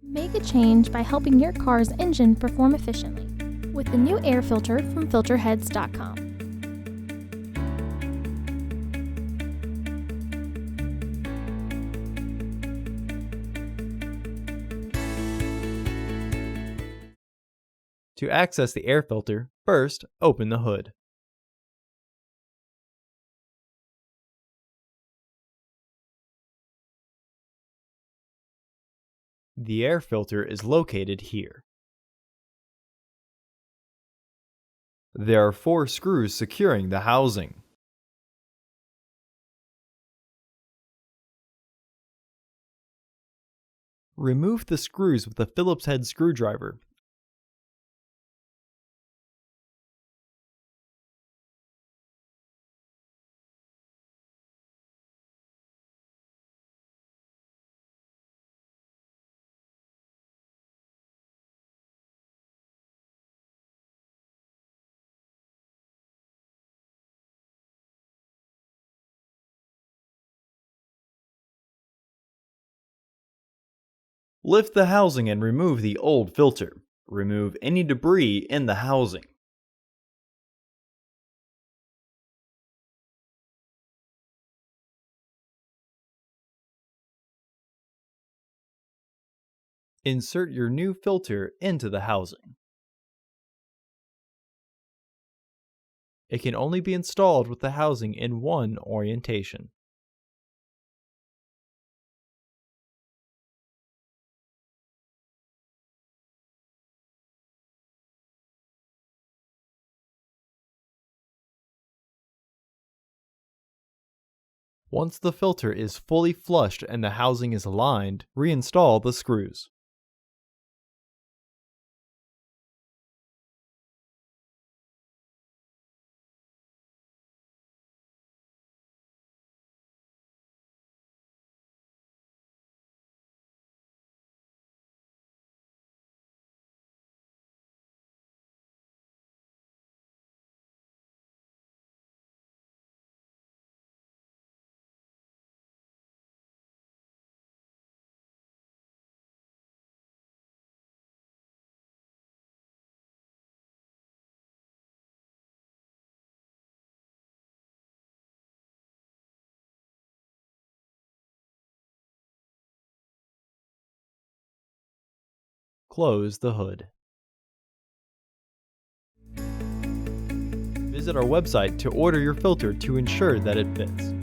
Make a change by helping your car's engine perform efficiently with the new air filter from Filterheads.com. To access the air filter, first open the hood. The air filter is located here. There are 4 screws securing the housing. Remove the screws with a Phillips head screwdriver. Lift the housing and remove the old filter. Remove any debris in the housing. Insert your new filter into the housing. It can only be installed with the housing in one orientation. Once the filter is fully flushed and the housing is aligned, reinstall the screws. Close the hood. Visit our website to order your filter to ensure that it fits.